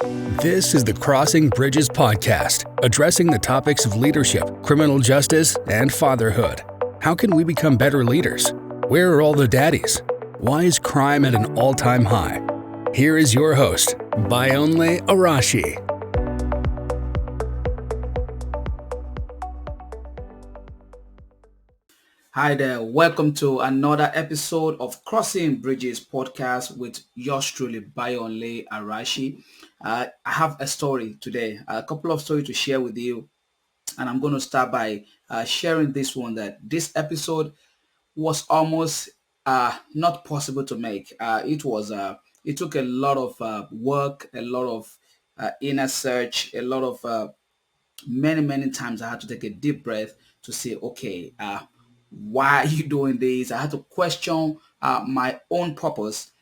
This is the Crossing Bridges podcast, addressing the topics of leadership, criminal justice, and fatherhood. How can we become better leaders? Where are all the daddies? Why is crime at an all-time high? Here is your host, Bayonle Arashi. Hi there, welcome to another episode of Crossing Bridges podcast with yours truly, Bayonle Arashi. I have a story today, a couple of stories to share with you, and I'm going to start by sharing this one that this episode was almost not possible to make. It took a lot of work, a lot of inner search, a lot of many times I had to take a deep breath to say, okay, why are you doing this? I had to question my own purpose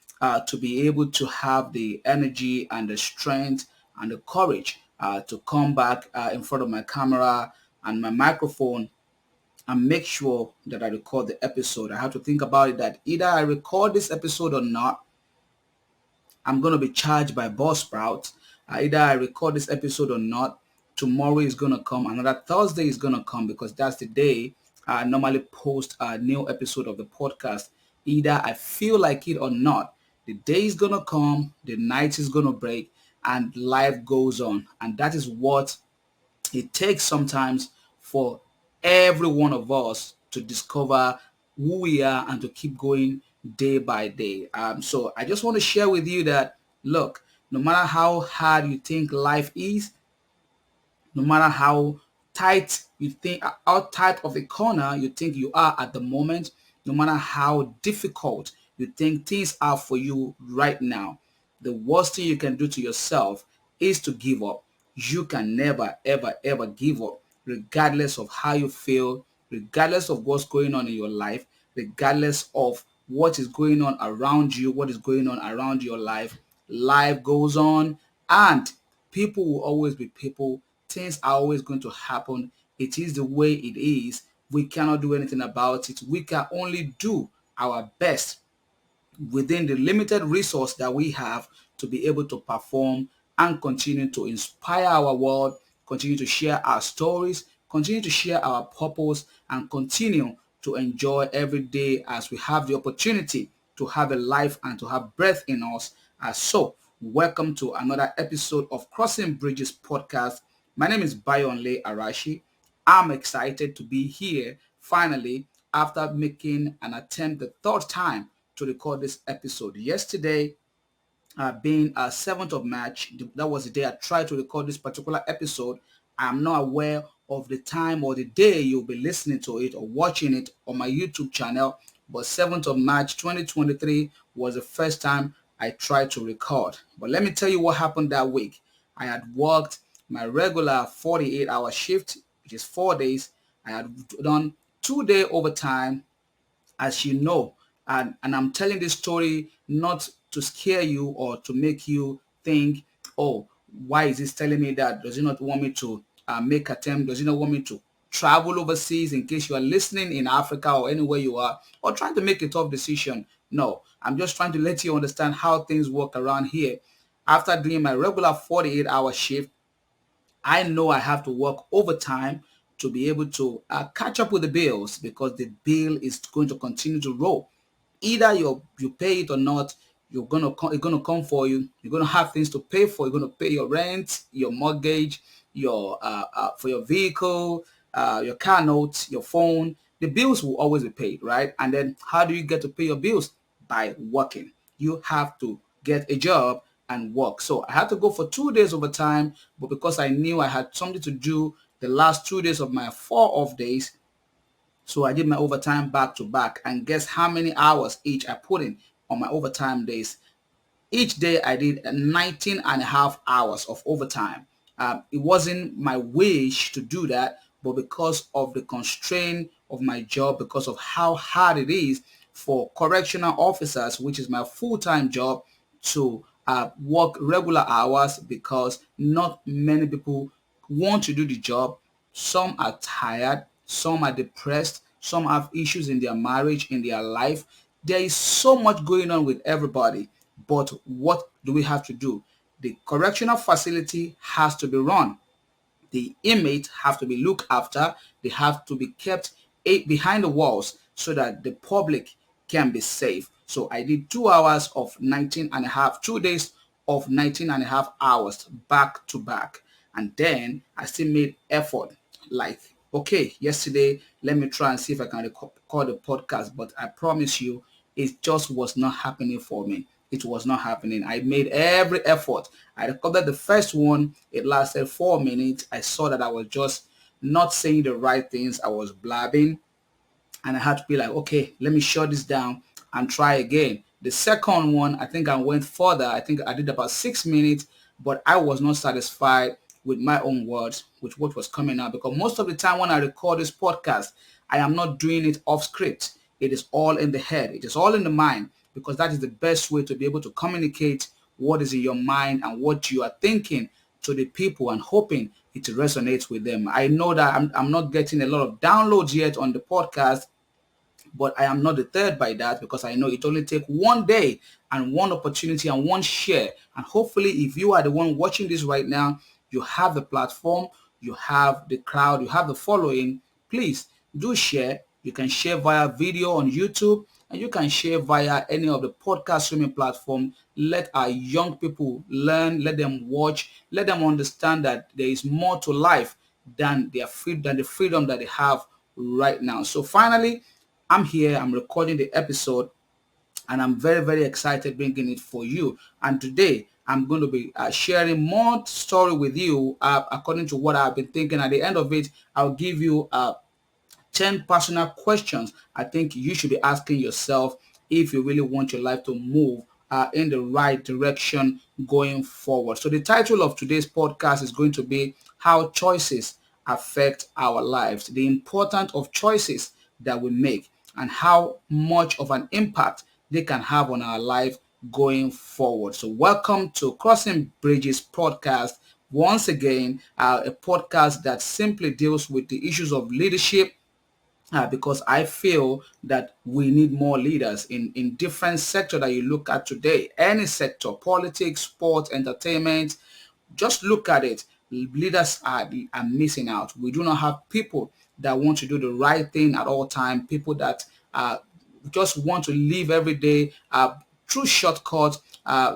to be able to have the energy and the strength and the courage to come back in front of my camera and my microphone and make sure that I record the episode. I have to think about it that either I record this episode or not, I'm going to be charged by Buzzsprout. Either I record this episode or not, tomorrow is going to come. Another Thursday is going to come because that's the day I normally post a new episode of the podcast. Either I feel like it or not, the day is going to come, the night is going to break, and life goes on. And that is what it takes sometimes for every one of us to discover who we are and to keep going day by day. So I just want to share with you that, look, no matter how hard you think life is, no matter how tight of a corner you think you are at the moment, no matter how difficult you think things are for you right now, the worst thing you can do to yourself is to give up. You can never, ever give up, regardless of how you feel, regardless of what's going on in your life, regardless of what is going on around you, what is going on around your life. Life goes on, and people will always be people. Things are always going to happen. It is the way it is. We cannot do anything about it. We can only do our best within the limited resource that we have to be able to perform and continue to inspire our world, continue to share our stories, continue to share our purpose, and continue to enjoy every day as we have the opportunity to have a life and to have breath in us. So, welcome to another episode of Crossing Bridges podcast. My name is Bayonle Arashi. I'm excited to be here finally after making an attempt the third time to record this episode. Yesterday, being 7th of March, that was the day I tried to record this particular episode. I'm not aware of the time or the day you'll be listening to it or watching it on my YouTube channel, but 7th of March 2023 was the first time I tried to record. But let me tell you what happened that week. I had worked my regular 48-hour shift, which is 4 days. I had done 2 day overtime, as you know. And I'm telling this story not to scare you or to make you think, oh, why is this telling me that? Does he not want me to make attempt? Does he not want me to travel overseas in case you are listening in Africa or anywhere you are, or trying to make a tough decision? No, I'm just trying to let you understand how things work around here. After doing my regular 48-hour shift, I know I have to work overtime to be able to catch up with the bills because the bill is going to continue to roll. Either you pay it or not, it's gonna come for you. You're gonna have things to pay for. You're gonna pay your rent, your mortgage, your for your vehicle, your car notes, your phone. The bills will always be paid, right? And then how do you get to pay your bills? By working. You have to get a job and work. So I had to go for 2 days overtime, but because I knew I had something to do the last 2 days of my 4 off days, so I did my overtime back to back. And guess how many hours each I put in on my overtime days? Each day I did 19 and a half hours of overtime. It wasn't my wish to do that, but because of the constraint of my job, because of how hard it is for correctional officers, which is my full-time job, to work regular hours because not many people want to do the job. Some are tired, some are depressed, some have issues in their marriage, in their life. There is so much going on with everybody. But what do we have to do? The correctional facility has to be run. The inmates have to be looked after. They have to be kept behind the walls so that the public can be safe. So I did 2 hours of 19 and a half, 2 days of 19 and a half hours back to back. And then I still made effort. Like, okay, yesterday, let me try and see if I can record the podcast. But I promise you, it just was not happening for me. It was not happening. I made every effort. I recorded the first one. It lasted 4 minutes. I saw that I was just not saying the right things. I was blabbing, and I had to be like, okay, let me shut this down and try again. The second one, I think I went further. I think I did about 6 minutes, but I was not satisfied with my own words, with what was coming out, because most of the time when I record this podcast, I am not doing it off script. It is all in the head. It is all in the mind, because that is the best way to be able to communicate what is in your mind and what you are thinking to the people, and hoping it resonates with them. I know that I'm not getting a lot of downloads yet on the podcast, but I am not deterred by that, because I know it only takes one day and one opportunity and one share. And hopefully, if you are the one watching this right now, you have the platform, you have the crowd, you have the following. Please do share. You can share via video on YouTube, and you can share via any of the podcast streaming platform. Let our young people learn, let them watch, let them understand that there is more to life than the freedom that they have right now. So finally, I'm here, I'm recording the episode, and I'm very, very excited bringing it for you. And today, I'm going to be sharing more story with you according to what I've been thinking. At the end of it, I'll give you 10 personal questions I think you should be asking yourself if you really want your life to move in the right direction going forward. So the title of today's podcast is going to be How Choices Affect Our Lives, the importance of choices that we make, and how much of an impact they can have on our life going forward. So welcome to Crossing Bridges podcast. Once again, a podcast that simply deals with the issues of leadership, because I feel that we need more leaders in different sector that you look at today. Any sector, politics, sports, entertainment, just look at it. Leaders are missing out. We do not have people that want to do the right thing at all time. People that just want to live every day through shortcuts.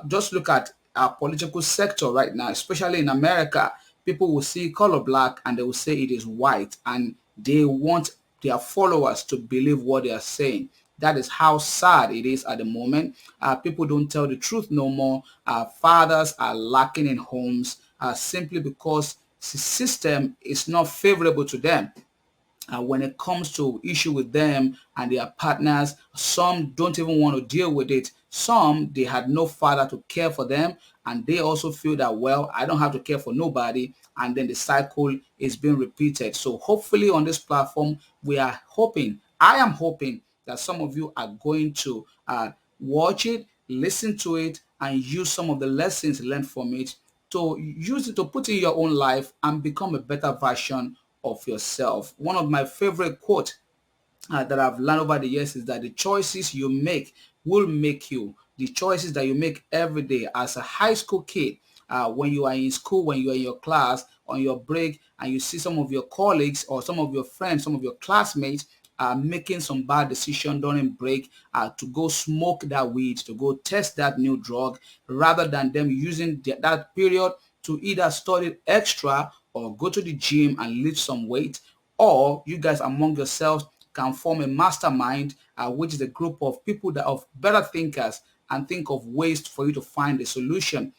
Just look at our political sector right now, especially in America. People will see color black and they will say it is white, and they want their followers to believe what they are saying. That is how sad it is at the moment. People don't tell the truth no more. Fathers are lacking in homes simply because the system is not favorable to them. When it comes to issue with them and their partners, some don't even want to deal with it. Some, they had no father to care for them, and they also feel that, well, I don't have to care for nobody, and then the cycle is being repeated. So hopefully on this platform, we are hoping, I am hoping that some of you are going to watch it, listen to it, and use some of the lessons learned from it to use it to put in your own life and become a better version of yourself. One of my favorite quotes that I've learned over the years is that the choices you make will make you. The choices that you make every day as a high school kid, when you are in school, when you are in your class, on your break, and you see some of your colleagues or some of your friends, some of your classmates making some bad decision during break, to go smoke that weed, to go test that new drug, rather than them using that period to either study extra or go to the gym and lift some weight, or you guys among yourselves can form a mastermind, which is a group of people that of better thinkers and think of ways for you to find a solution.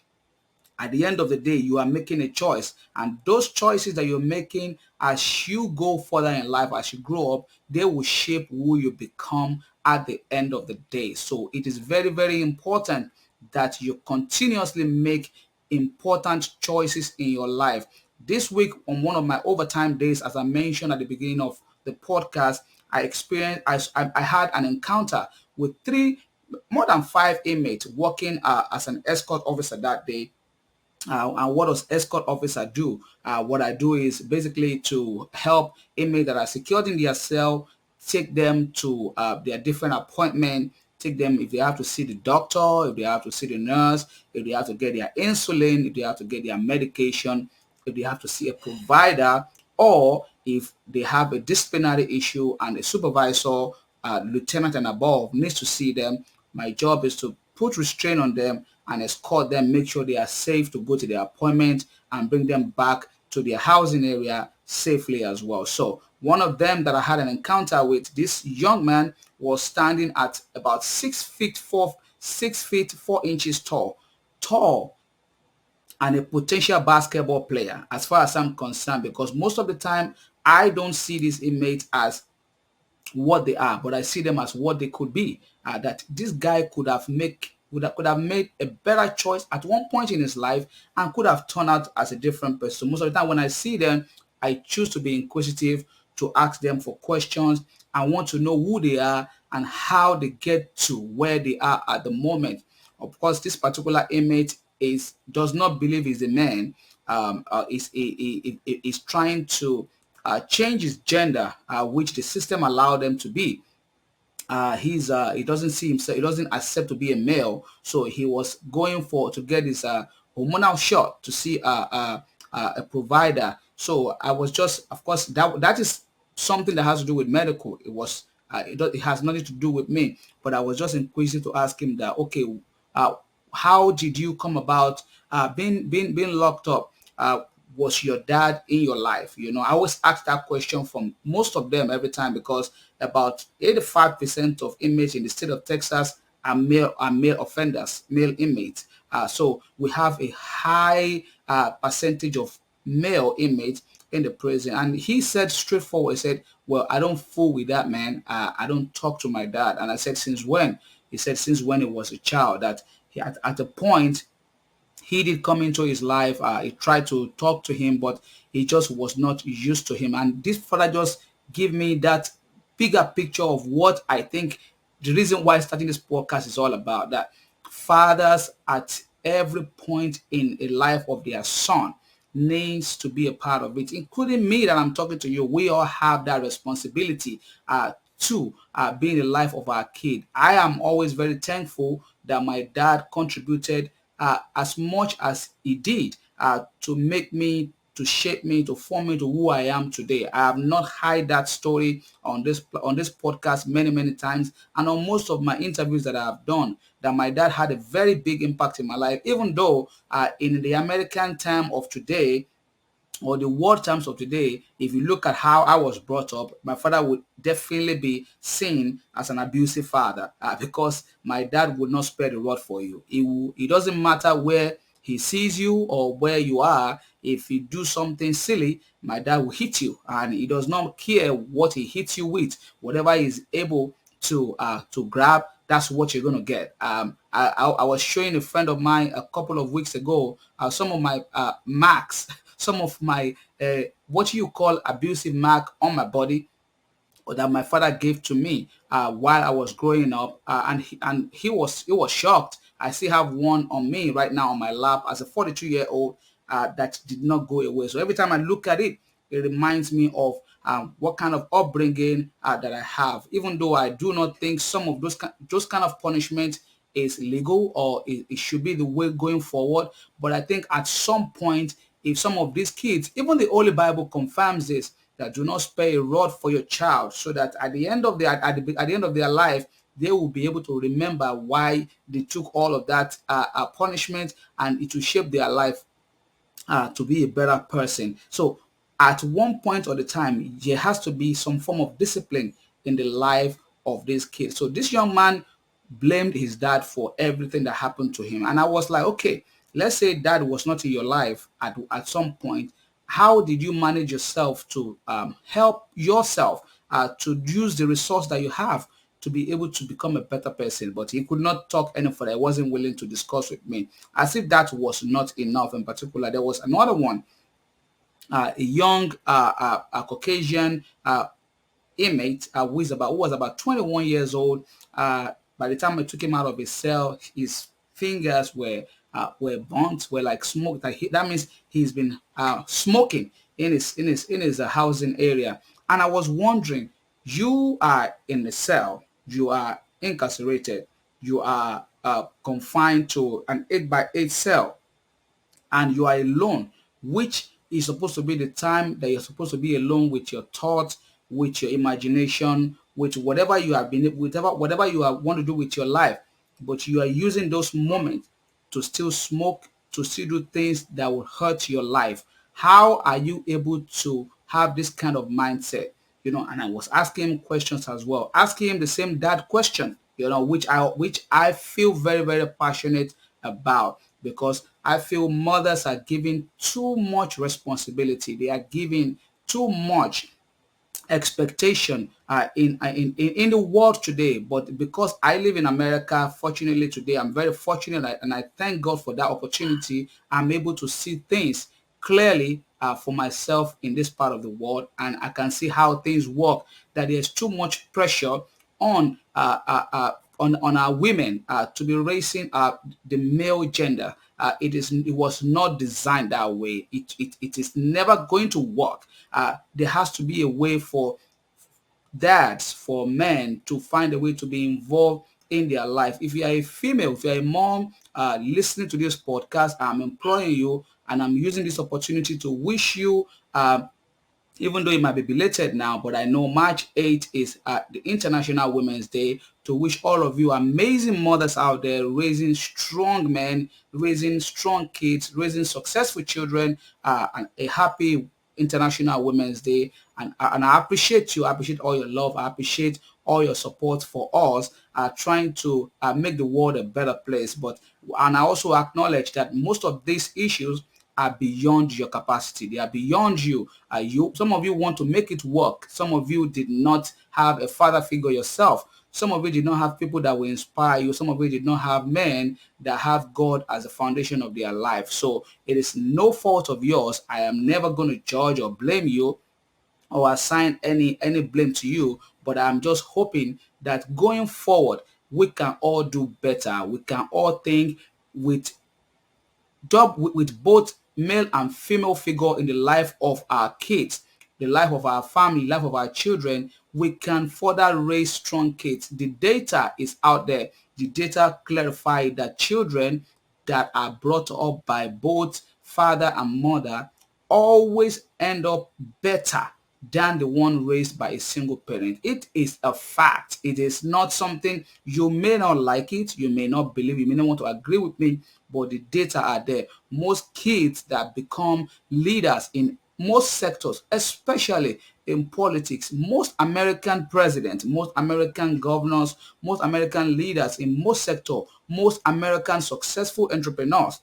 At the end of the day, you are making a choice, and those choices that you're making as you go further in life, as you grow up, they will shape who you become at the end of the day. So it is very, very important that you continuously make important choices in your life. This week, on one of my overtime days, as I mentioned at the beginning of the podcast, I had an encounter with more than five inmates working as an escort officer that day. And what does escort officer do? What I do is basically to help inmates that are secured in their cell, take them to their different appointment, take them if they have to see the doctor, if they have to see the nurse, if they have to get their insulin, if they have to get their medication, if they have to see a provider, or if they have a disciplinary issue and a supervisor, lieutenant and above needs to see them. My job is to put restraint on them and escort them, make sure they are safe to go to their appointment and bring them back to their housing area safely as well. So one of them that I had an encounter with, this young man was standing at about 6 feet 4 inches tall, and a potential basketball player as far as I'm concerned, because most of the time I don't see these inmates as what they are, but I see them as what they could be. That this guy could have made a better choice at one point in his life and could have turned out as a different person. Most of the time when I see them, I choose to be inquisitive, to ask them for questions. I want to know who they are and how they get to where they are at the moment. Of course, this particular inmate does not believe he's a man. Is trying to change his gender, which the system allowed them to be. He doesn't see himself, he doesn't accept to be a male, so he was going for to get his hormonal shot to see a provider. So I was just, of course, that is something that has to do with medical. It has nothing to do with me, but I was just inquisitive to ask him that, okay, uh, how did you come about being locked up? Was your dad in your life? I always ask that question from most of them every time, because about 85% of inmates in the state of Texas are male offenders, male inmates. So we have a high percentage of male inmates in the prison. And he said straightforward, he said, well, I don't fool with that, man. I don't talk to my dad. And I said, since when? He said, since when he was a child, that he, at a point, he did come into his life. He tried to talk to him, but he just was not used to him. And this father just give me that bigger picture of what I think the reason why starting this podcast is all about. That fathers at every point in a life of their son needs to be a part of it, including me that I'm talking to you. We all have that responsibility to be in the life of our kid. I am always very thankful that my dad contributed as much as he did to make me, to shape me, to form me to who I am today. I have not hide that story on this podcast many times, and on most of my interviews that I have done, that my dad had a very big impact in my life, even though in the American term of today, or the world terms of today, if you look at how I was brought up, my father would definitely be seen as an abusive father, because my dad would not spare the rod for you. It doesn't matter where he sees you or where you are. If you do something silly, my dad will hit you, and he does not care what he hits you with. Whatever he's able to grab, that's what you're going to get. I was showing a friend of mine a couple of weeks ago some of my marks, some of my what you call abusive mark on my body, or that my father gave to me while I was growing up, and he was shocked. I still have one on me right now on my lap as a 42-year-old that did not go away. So every time I look at it, it reminds me of what kind of upbringing that I have. Even though I do not think some of those kind of punishment is legal, or it should be the way going forward, but I think at some point, if some of these kids, even the Holy Bible confirms this, that do not spare a rod for your child, so that at the end of their life, they will be able to remember why they took all of that punishment, and it will shape their life to be a better person. So at one point of the time, there has to be some form of discipline in the life of this kid. So this young man blamed his dad for everything that happened to him. And I was like, okay, let's say dad was not in your life at some point. How did you manage yourself to help yourself to use the resource that you have to be able to become a better person? But he could not talk any further. He wasn't willing to discuss with me. As if that was not enough. In particular, there was another one, a young Caucasian inmate who was about 21 years old. By the time I took him out of his cell, his fingers were burnt, were like smoke. That means he's been smoking in his housing area. And I was wondering, you are in the cell, you are incarcerated, you are confined to an 8 by 8 cell, and you are alone, which is supposed to be the time that you're supposed to be alone with your thoughts, with your imagination, with whatever you have been, whatever you want to do with your life. But you are using those moments to still smoke, to still do things that will hurt your life. How are you able to have this kind of mindset? And I was asking him questions as well, asking him the same dad question, which I feel very, very passionate about, because I feel mothers are given too much responsibility. They are given too much expectation in the world today. But because I live in America, fortunately today, I'm very fortunate, and I thank God for that opportunity. I'm able to see things clearly for myself in this part of the world, and I can see how things work. That there's too much pressure on on our women to be raising the male gender. It was not designed that way. It is never going to work. There has to be a way for dads, for men to find a way to be involved in their life. If you are a female, if you are a mom listening to this podcast, I'm imploring you, and I'm using this opportunity to wish you, even though it might be belated now, but I know March 8th is the International Women's Day, to wish all of you amazing mothers out there raising strong men, raising strong kids, raising successful children, and a happy International Women's Day. And I appreciate you. I appreciate all your love. I appreciate all your support for us trying to make the world a better place. And I also acknowledge that most of these issues are beyond your capacity. They are beyond you. Some of you want to make it work. Some of you did not have a father figure yourself. Some of you did not have people that will inspire you. Some of you did not have men that have God as the foundation of their life. So it is no fault of yours. I am never going to judge or blame you or assign any blame to you, but I'm just hoping that going forward we can all do better. We can all think with with both male and female figure in the life of our kids, the life of our family, life of our children. We can further raise strong kids. The data is out there. The data clarify that children that are brought up by both father and mother always end up better than the one raised by a single parent. It is a fact. It is not something, you may not like it, you may not believe, you may not want to agree with me, but the data are there. Most kids that become leaders in most sectors, especially in politics, most American presidents, most American governors, most American leaders in most sectors, most American successful entrepreneurs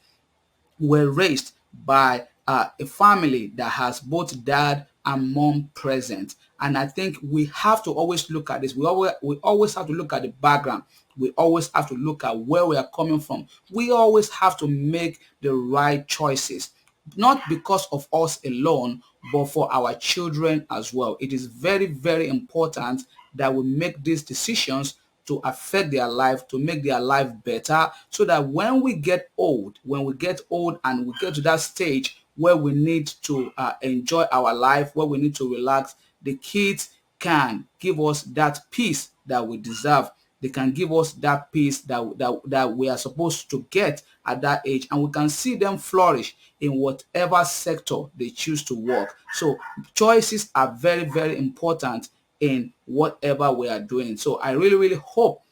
were raised by a family that has both dad and mom present. And I think we have to always look at this. We always have to look at the background. We always have to look at where we are coming from. We always have to make the right choices, not because of us alone, but for our children as well. It is very, very important that we make these decisions to affect their life, to make their life better, so that when we get old and we get to that stage where we need to enjoy our life, where we need to relax, the kids can give us that peace that we deserve. They can give us that peace that we are supposed to get at that age, and we can see them flourish in whatever sector they choose to work. So choices are very, very important in whatever we are doing. So I really, really hope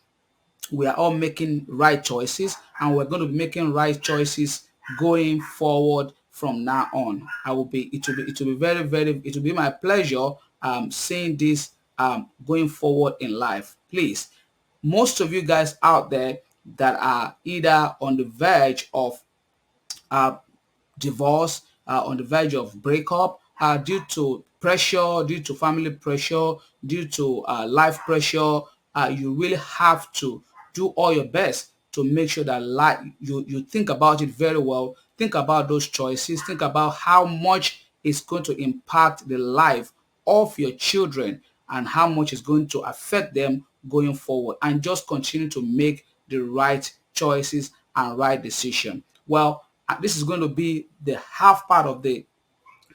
we are all making right choices, and we're going to be making right choices going forward from now on. It will be very, very, it will be my pleasure seeing this going forward in life. Please, most of you guys out there that are either on the verge of uh, divorce, on the verge of breakup, due to pressure, due to family pressure, due to life pressure, you really have to do all your best to make sure that you think about it very well. Think about those choices. Think about how much it's going to impact the life of your children and how much it's going to affect them going forward, and just continue to make the right choices and right decision. Well, this is going to be the half part of the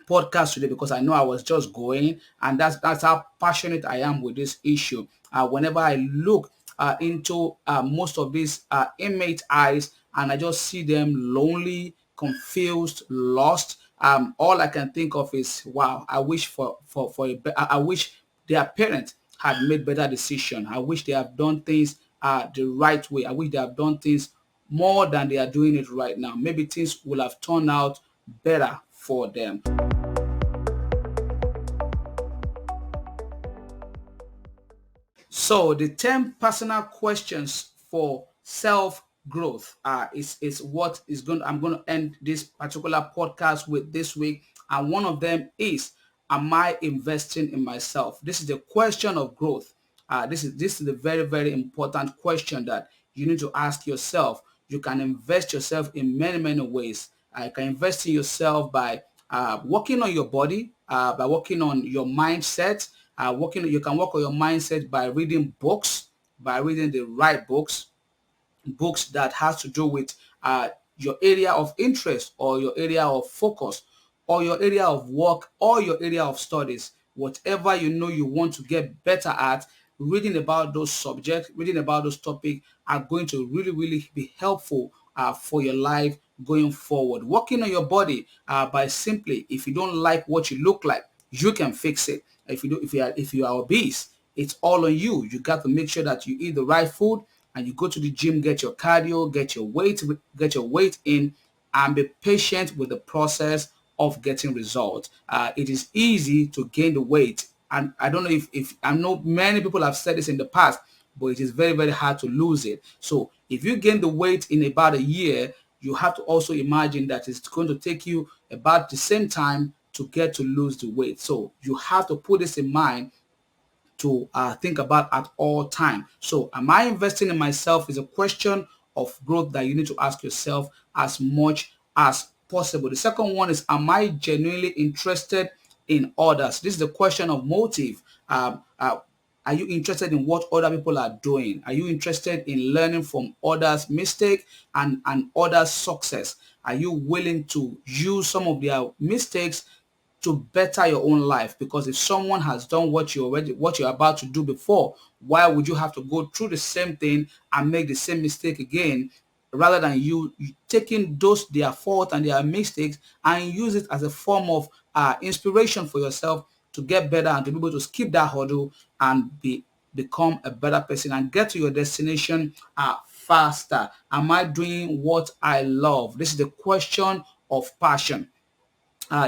podcast today, because I know I was just going, and that's how passionate I am with this issue. Whenever I look into most of these inmate eyes, and I just see them lonely, confused, lost. All I can think of is, wow, I wish I wish their parents had made better decision. I wish they have done things the right way. I wish they have done things more than they are doing it right now. Maybe things will have turned out better for them. So the 10 personal questions for self growth is what is going. I'm going to end this particular podcast with this week, and one of them is: am I investing in myself? This is the question of growth. This is the very, very important question that you need to ask yourself. You can invest yourself in many, many ways. You can invest in yourself by working on your body, by working on your mindset. You can work on your mindset by reading books, by reading the right books that has to do with your area of interest or your area of focus or your area of work or your area of studies. Whatever you know you want to get better at, reading about those subjects, reading about those topics are going to really, really be helpful for your life going forward. Working on your body by simply, if you don't like what you look like, you can fix it. If you are obese, it's all on you. You got to make sure that you eat the right food and you go to the gym, get your cardio, get your weight in, and be patient with the process of getting results. It is easy to gain the weight, and I don't know if I know many people have said this in the past, but it is very, very hard to lose it. So if you gain the weight in about a year, you have to also imagine that it's going to take you about the same time to get to lose the weight. So you have to put this in mind to think about at all time. So am I investing in myself is a question of growth that you need to ask yourself as much as possible. The second one is, am I genuinely interested in others? This is the question of motive. Are you interested in what other people are doing? Are you interested in learning from others' mistake and others' success? Are you willing to use some of their mistakes to better your own life? Because if someone has done what you're about to do before, why would you have to go through the same thing and make the same mistake again, rather than you taking those their fault and their mistakes and use it as a form of inspiration for yourself to get better and to be able to skip that hurdle and become a better person and get to your destination faster? Am I doing what I love? This is the question of passion.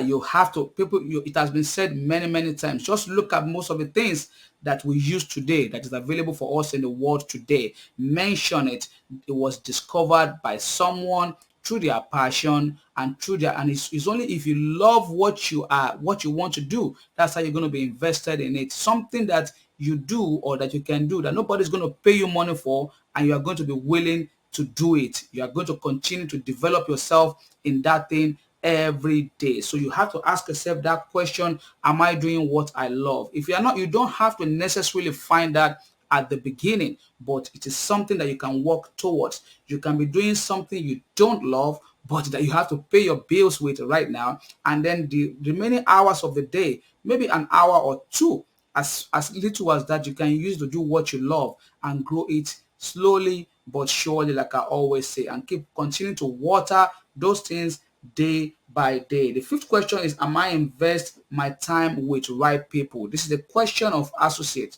You have to it has been said many, many times. Just look at most of the things that we use today, that is available for us in the world today. Mention it. It was discovered by someone through their passion and it's only if you love what you want to do, that's how you're going to be invested in it. Something that you do or that you can do that nobody's going to pay you money for, and you are going to be willing to do it. You are going to continue to develop yourself in that thing every day. So you have to ask yourself that question: am I doing what I love? If you are not, you don't have to necessarily find that at the beginning, but it is something that you can work towards. You can be doing something you don't love, but that you have to pay your bills with right now, and then the remaining hours of the day, maybe an hour or two, as little as that, you can use to do what you love and grow it slowly but surely, like I always say, and continue to water those things day by day. The fifth question is, am I invest my time with right people? This is the question of associate.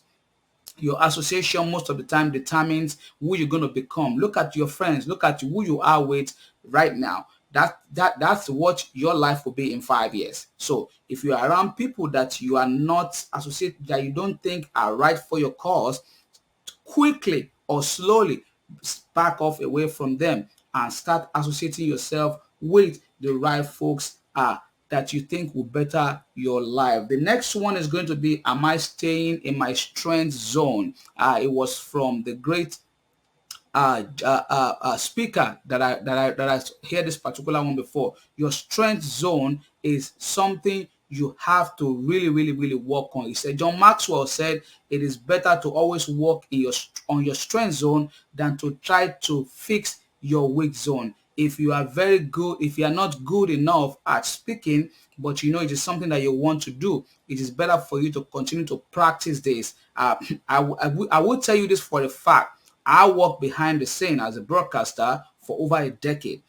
Your association most of the time determines who you're going to become. Look at your friends, look at who you are with right now. That's what your life will be in 5 years. So if you are around people that you are not associated, that you don't think are right for your cause, quickly or slowly back off away from them and start associating yourself with the right folks that you think will better your life. The next one is going to be, am I staying in my strength zone? It was from the great speaker that I heard this particular one before. Your strength zone is something you have to really, really, really work on. He said, John Maxwell said, it is better to always work on your strength zone than to try to fix your weak zone. if you are very good, if you are not good enough at speaking, but you know it is something that you want to do, it is better for you to continue to practice this. I will tell you this for a fact. I work behind the scene as a broadcaster for over a decade,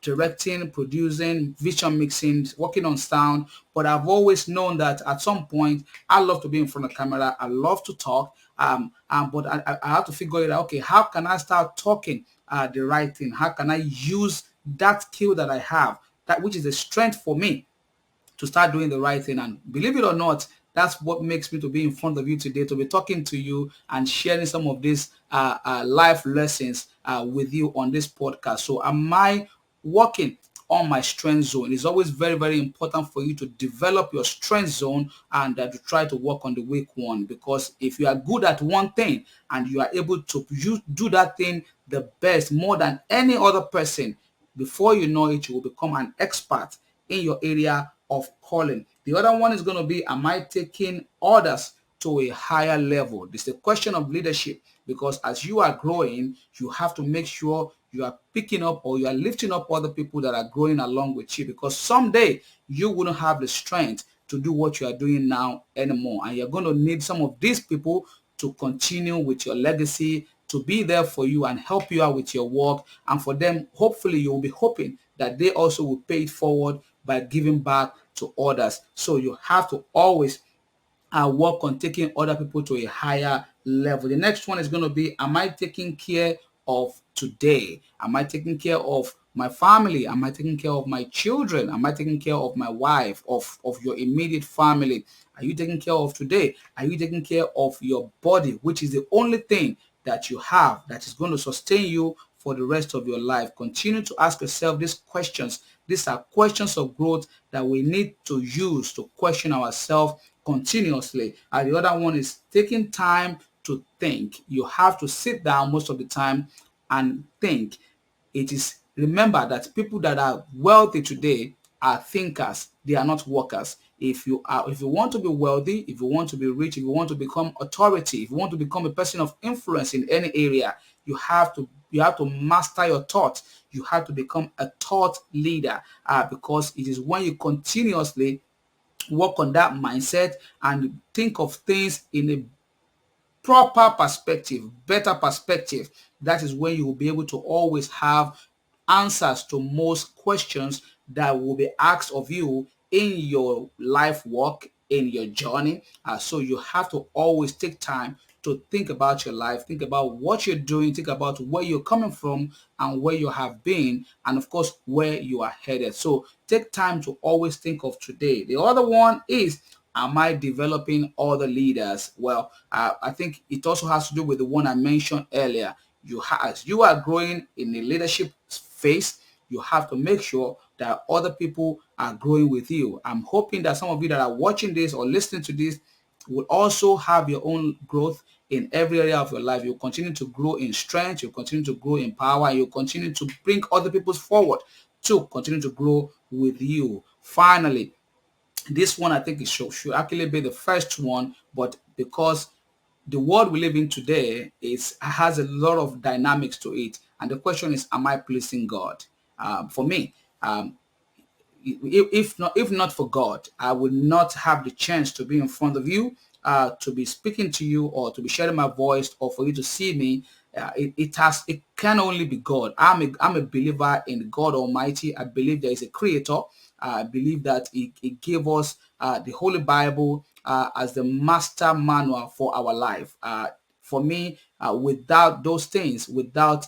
directing, producing, vision mixing, working on sound. But I've always known that at some point, I love to be in front of camera. I love to talk. But I have to figure it out. Okay, how can I start talking the right thing? How can I use that skill that I have, that which is a strength for me, to start doing the right thing? And believe it or not, that's what makes me to be in front of you today, to be talking to you and sharing some of these life lessons with you on this podcast. So am I working on my strength zone? It's always very, very important for you to develop your strength zone and to try to work on the weak one, because if you are good at one thing and you are able to do that thing the best, more than any other person, before you know it, you will become an expert in your area of calling. The other one is going to be, am I taking others to a higher level? This is a question of leadership, because as you are growing, you have to make sure you are picking up or you are lifting up other people that are growing along with you, because someday you wouldn't have the strength to do what you are doing now anymore, and you're going to need some of these people to continue with your legacy, to be there for you and help you out with your work. And for them, hopefully you will be hoping that they also will pay it forward by giving back to others. So you have to always work on taking other people to a higher level. The next one is going to be, am I taking care of today? Am I taking care of my family? Am I taking care of my children? Am I taking care of my wife, of your immediate family? Are you taking care of today? Are you taking care of your body, which is the only thing that you have that is going to sustain you for the rest of your life? Continue to ask yourself these questions. These are questions of growth that we need to use to question ourselves continuously. And the other one is taking time to think. You have to sit down most of the time and think. It is, remember that people that are wealthy today are thinkers. They are not workers. If you want to be wealthy, if you want to be rich, if you want to become authority, if you want to become a person of influence in any area, you have to master your thought. You have to become a thought leader, because it is when you continuously work on that mindset and think of things in a proper perspective, better perspective, that is when you will be able to always have answers to most questions that will be asked of you in your life work, in your journey. So you have to always take time to think about your life, think about what you're doing, think about where you're coming from and where you have been, and of course, where you are headed. So take time to always think of today. The other one is, am I developing other leaders? Well, I think it also has to do with the one I mentioned earlier. As you are growing in the leadership phase, you have to make sure that other people are growing with you. I'm hoping that some of you that are watching this or listening to this will also have your own growth in every area of your life. You'll continue to grow in strength, you'll continue to grow in power, and you'll continue to bring other people forward to continue to grow with you. Finally, this one I think it should actually be the first one, but because the world we live in today has a lot of dynamics to it, and the question is, am I pleasing God? For me, if not for God, I would not have the chance to be in front of you, to be speaking to you, or to be sharing my voice, or for you to see me. It can only be God. I'm a believer in God Almighty. I believe there is a creator. I believe that he gave us the Holy Bible as the master manual for our life. For me, without those things, without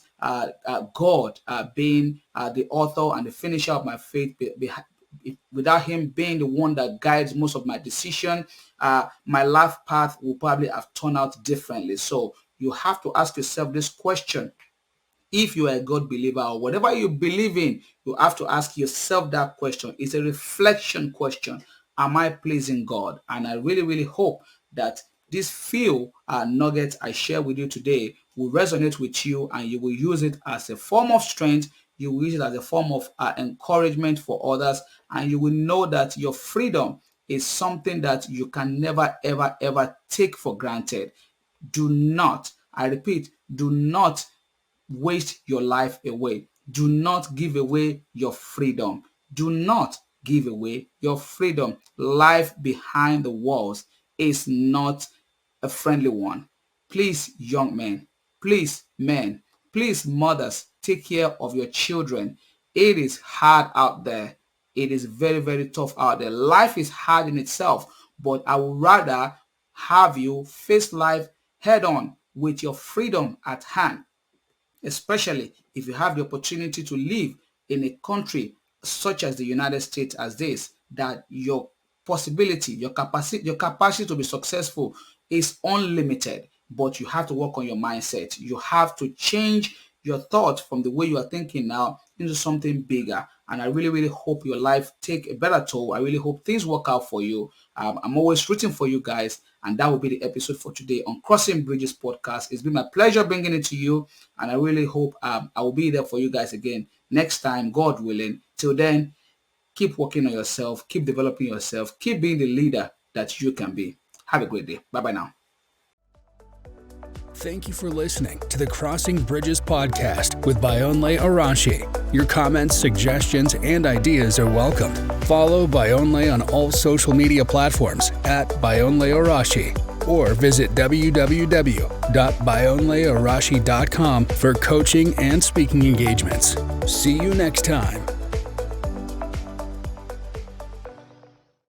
God being the author and the finisher of my faith, without him being the one that guides most of my decision, my life path will probably have turned out differently. So you have to ask yourself this question. If you are a God believer or whatever you believe in, you have to ask yourself that question. It's a reflection question. Am I pleasing God? And I really, really hope that these few nuggets I share with you today will resonate with you, and you will use it as a form of strength. You will use it as a form of encouragement for others, and you will know that your freedom is something that you can never, ever, ever take for granted. Do not, I repeat, do not waste your life away. Do not give away your freedom. Do not give away your freedom. Life behind the walls is not a friendly one. Please, young men, please, men, please, mothers, take care of your children. It is hard out there. It is very, very tough out there. Life is hard in itself, but I would rather have you face life head on with your freedom at hand, especially if you have the opportunity to live in a country such as the United States as this, that your possibility, your capacity to be successful is unlimited, but you have to work on your mindset. You have to change your thought from the way you are thinking now into something bigger. And I really, really hope your life take a better toll. I really hope things work out for you. I'm always rooting for you guys. And that will be the episode for today on Crossing Bridges podcast. It's been my pleasure bringing it to you. And I really hope I will be there for you guys again next time, God willing. Till then, keep working on yourself, keep developing yourself, keep being the leader that you can be. Have a great day. Bye-bye now. Thank you for listening to the Crossing Bridges podcast with Bayonle Arashi. Your comments, suggestions, and ideas are welcomed. Follow Bayonle on all social media platforms at Bayonle Arashi or visit www.bayonlearashi.com for coaching and speaking engagements. See you next time.